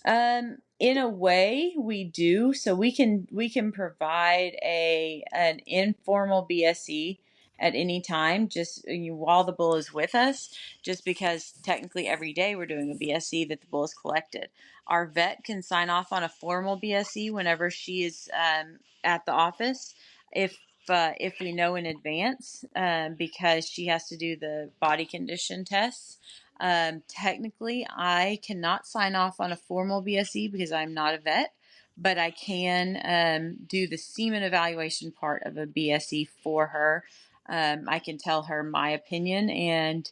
In a way, we do. So we can provide an informal BSE at any time, just while the bull is with us. Just because technically every day we're doing a BSE that the bull is collected. Our vet can sign off on a formal BSE whenever she is at the office, if we know in advance, because she has to do the body condition tests. Technically, I cannot sign off on a formal BSE because I'm not a vet, but I can do the semen evaluation part of a BSE for her. I can tell her my opinion, and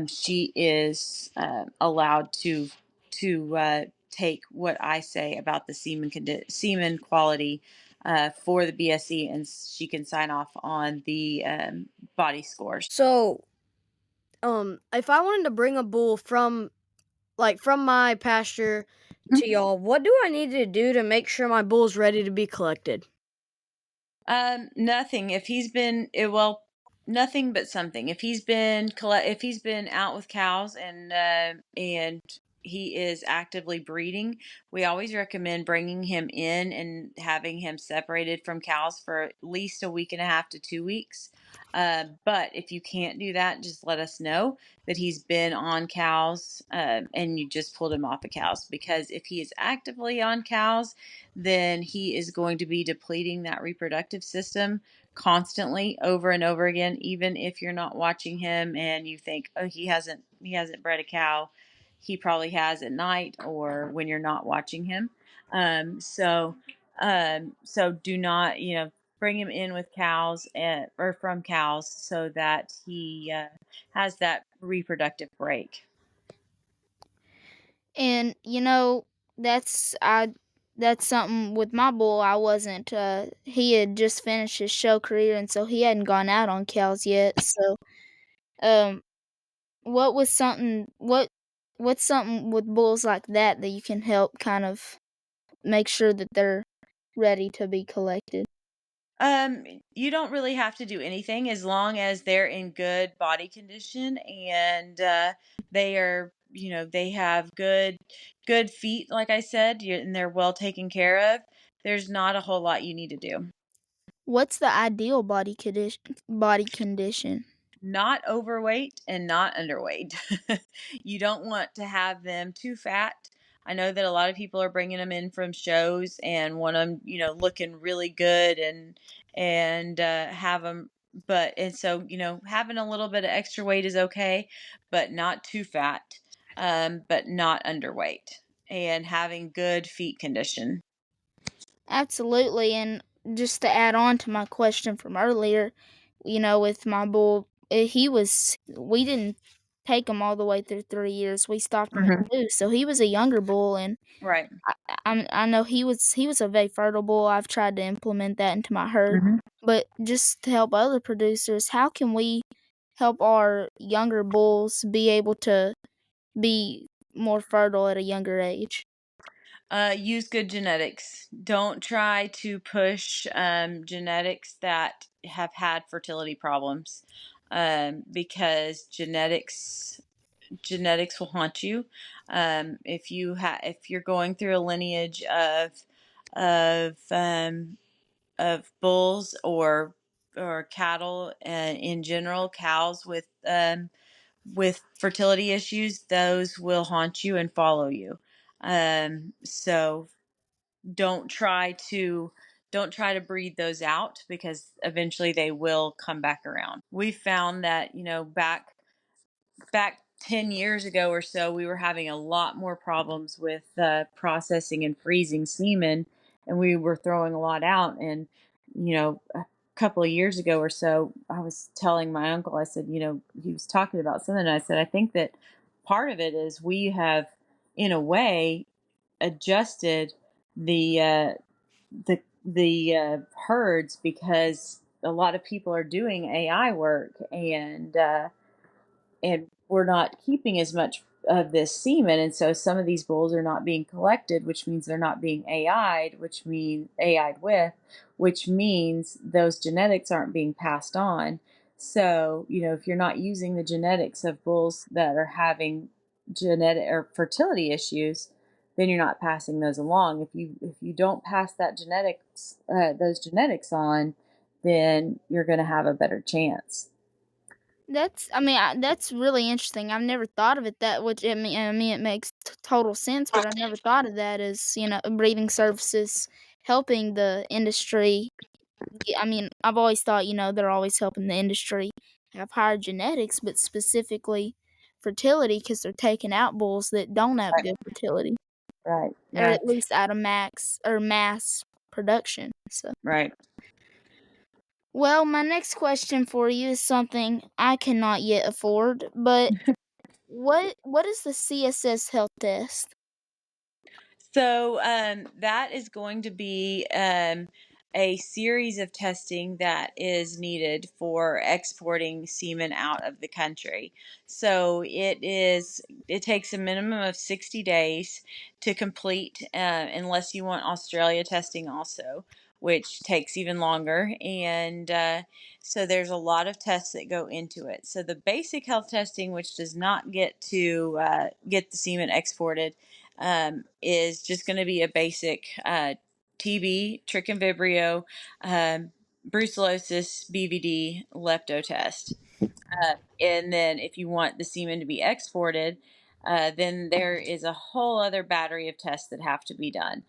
she is allowed to take what I say about the semen quality for the BSE, and she can sign off on the body scores. So, if I wanted to bring a bull from my pasture to y'all, what do I need to do to make sure my bull's ready to be collected? Nothing. If he's been well, nothing but something. If he's been out with cows and he is actively breeding, we always recommend bringing him in and having him separated from cows for at least a week and a half to 2 weeks. But if you can't do that, just let us know that he's been on cows, and you just pulled him off of cows. Because if he is actively on cows, then he is going to be depleting that reproductive system constantly over and over again. Even if you're not watching him and you think, oh, he hasn't bred a cow, he probably has at night or when you're not watching him. So do not, bring him in with cows, or from cows, so that he has that reproductive break. And that's I that's something with my bull. I wasn't he had just finished his show career, and so he hadn't gone out on cows yet. So um what was something what's something with bulls like that you can help kind of make sure that they're ready to be collected? You don't really have to do anything as long as they're in good body condition, and they have good feet, like I said, and they're well taken care of. There's not a whole lot you need to do. What's the ideal body condition? Not overweight and not underweight. You don't want to have them too fat. I know that a lot of people are bringing them in from shows and want them, looking really good, and have them. And so, having a little bit of extra weight is okay, but not too fat, but not underweight, and having good feet condition. Absolutely, and just to add on to my question from earlier, with my bull, we didn't take him all the way through 3 years. We stopped him at Hmm. 2, so he was a younger bull, and Right. I know he was a very fertile bull. I've tried to implement that into my herd, Hmm. but just to help other producers, how can we help our younger bulls be able to be more fertile at a younger age? Use good genetics. Don't try to push genetics that have had fertility problems, because genetics will haunt you. If you're going through a lineage of bulls or cattle, in general, cows with fertility issues, those will haunt you and follow you. So don't try to don't try to breed those out, because eventually they will come back around. We found that, back 10 years ago or so, we were having a lot more problems with processing and freezing semen, and we were throwing a lot out. And a couple of years ago or so, I was telling my uncle, I said, he was talking about something, and I said, I think that part of it is we have, in a way, adjusted the herds, because a lot of people are doing AI work, and we're not keeping as much this semen, and so some of these bulls are not being collected, which means they're not being AI'd, which means AI'd with, which means those genetics aren't being passed on. So, if you're not using the genetics of bulls that are having genetic or fertility issues, then you're not passing those along. If you don't pass those genetics on, then you're going to have a better chance. That's really interesting. I've never thought of it that which I mean it makes total sense, but I never thought of that as, breeding services helping the industry. I've always thought, they're always helping the industry have higher genetics, but specifically fertility because they're taking out bulls that don't have Right. good fertility, Right. or Yeah. at least out of mass production. So, Right. well, my next question for you is something I cannot yet afford, but what is the CSS health test? So that is going to be a series of testing that is needed for exporting semen out of the country. So it takes a minimum of 60 days to complete, unless you want Australia testing also, which takes even longer. And so there's a lot of tests that go into it. So the basic health testing, which does not get to get the semen exported, is just going to be a basic TB, trichum vibrio, brucellosis, BVD, lepto test. And then if you want the semen to be exported, then there is a whole other battery of tests that have to be done.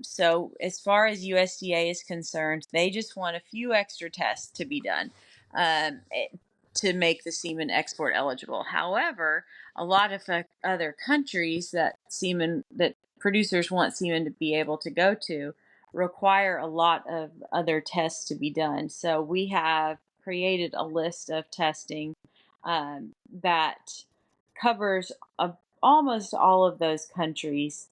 So as far as USDA is concerned, they just want a few extra tests to be done to make the semen export eligible. However, a lot of other countries that producers want semen to be able to go to require a lot of other tests to be done. So we have created a list of testing that covers almost all of those countries,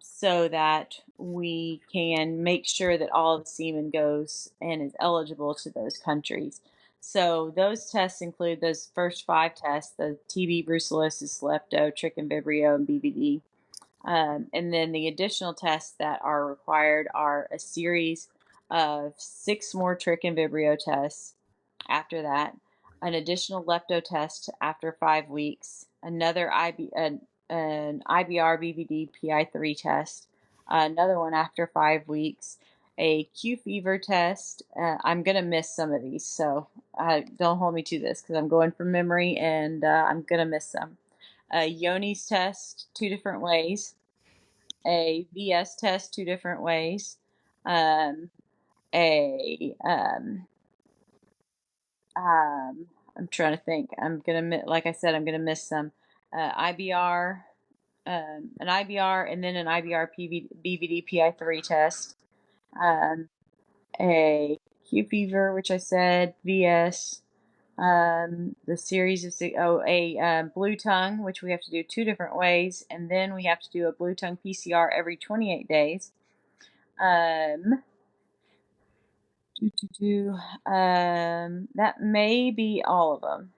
so that we can make sure that all of the semen goes and is eligible to those countries. So those tests include those first 5 tests: the TB, brucellosis, lepto, trichum vibrio, and BVD. And then the additional tests that are required are a series of 6 more trichum vibrio tests after that, an additional lepto test after 5 weeks, an IBR BVD PI3 test, another one after 5 weeks, a Q fever test. I'm going to miss some of these, so don't hold me to this because I'm going from memory, and I'm going to miss some. A Yoni's test 2 different ways, a VS test 2 different ways, um, a I'm trying to think. Like I said, I'm gonna miss some IBR, an IBR, and then an IBR BVD PI3 test, um, a Q fever, which I said, VS, the series of a blue tongue, which we have to do 2 different ways, and then we have to do a blue tongue PCR every 28 days. Um, that may be all of them.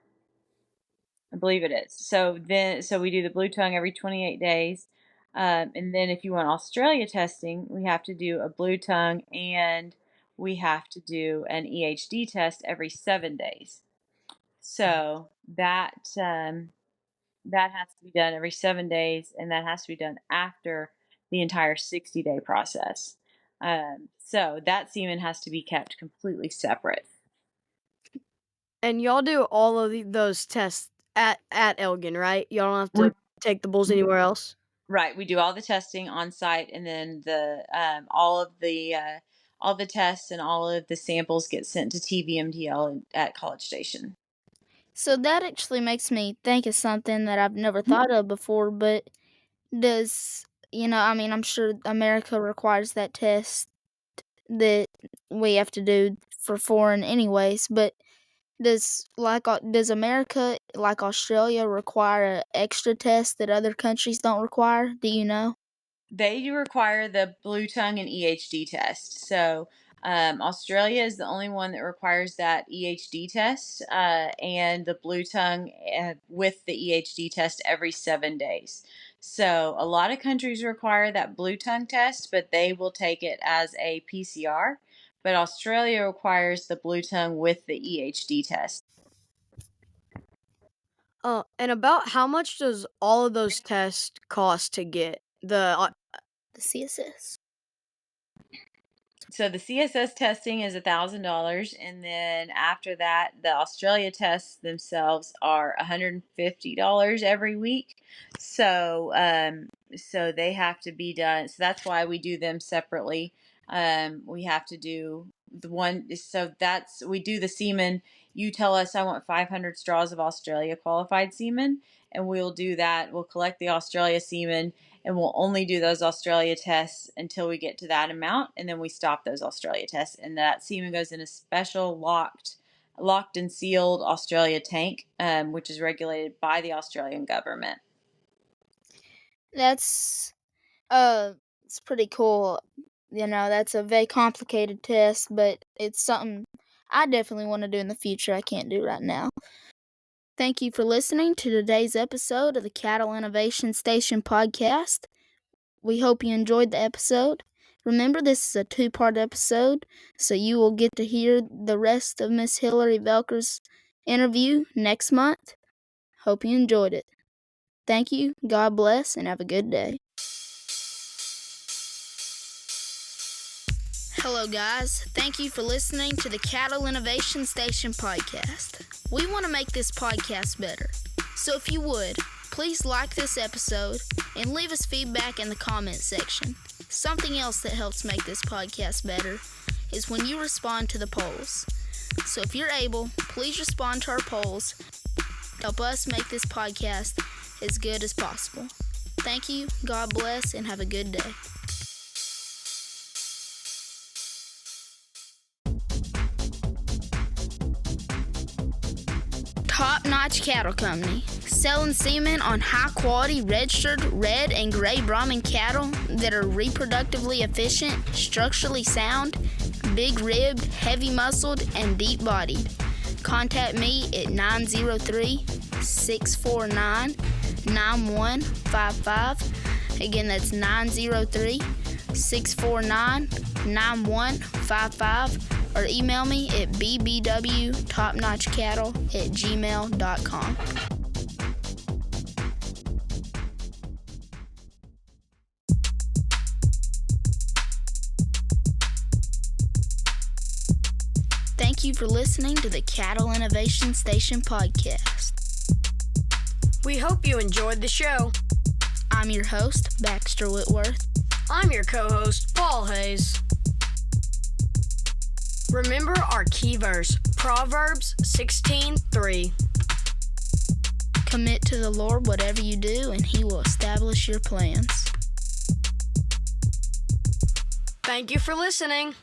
I believe it is. So we do the blue tongue every 28 days. And then if you want Australia testing, we have to do a blue tongue and we have to do an EHD test every 7 days. So that has to be done every 7 days, and that has to be done after the entire 60-day process. So that semen has to be kept completely separate. And y'all do all of those tests at Elgin, right? Y'all don't have to take the bulls anywhere else? Right, we do all the testing on site, and then all the tests and all of the samples get sent to TVMDL at College Station. So that actually makes me think of something that I've never thought of before, but does, I'm sure America requires that test that we have to do for foreign anyways, but does America, like Australia, require a extra test that other countries don't require? Do you know? They do require the blue tongue and EHD test. So Australia is the only one that requires that EHD test and the blue tongue with the EHD test every 7 days. So a lot of countries require that blue tongue test, but they will take it as a PCR. But Australia requires the blue tongue with the EHD test. And about how much does all of those tests cost to get? The CSS. So the CSS testing is $1,000, and then after that, the Australia tests themselves are $150 every week. So they have to be done. So that's why we do them separately. We have to do the one. So we do the semen. You tell us I want 500 straws of Australia qualified semen, and we'll do that. We'll collect the Australia semen, and we'll only do those Australia tests until we get to that amount, and then we stop those Australia tests, and that semen goes in a special locked and sealed Australia tank, which is regulated by the Australian government. That's it's pretty cool. That's a very complicated test, but it's something I definitely want to do in the future. I can't do right now. Thank you for listening to today's episode of the Cattle Innovation Station podcast. We hope you enjoyed the episode. Remember, this is a 2-part episode, so you will get to hear the rest of Miss Hillary Velker's interview next month. Hope you enjoyed it. Thank you, God bless, and have a good day. Hello guys, thank you for listening to the Cattle Innovation Station podcast. We want to make this podcast better, so if you would, please like this episode and leave us feedback in the comment section. Something else that helps make this podcast better is when you respond to the polls. So if you're able, please respond to our polls. Help us make this podcast as good as possible. Thank you, God bless, and have a good day. Top Notch Cattle Company, selling semen on high-quality registered red and gray Brahman cattle that are reproductively efficient, structurally sound, big-ribbed, heavy-muscled, and deep-bodied. Contact me at 903-649-9155. Again, that's 903-649-9155. Or email me at bbwtopnotchcattle@gmail.com. Thank you for listening to the Cattle Innovation Station podcast. We hope you enjoyed the show. I'm your host, Baxter Whitworth. I'm your co-host, Paul Hayes. Remember our key verse, Proverbs 16:3. Commit to the Lord whatever you do, and He will establish your plans. Thank you for listening.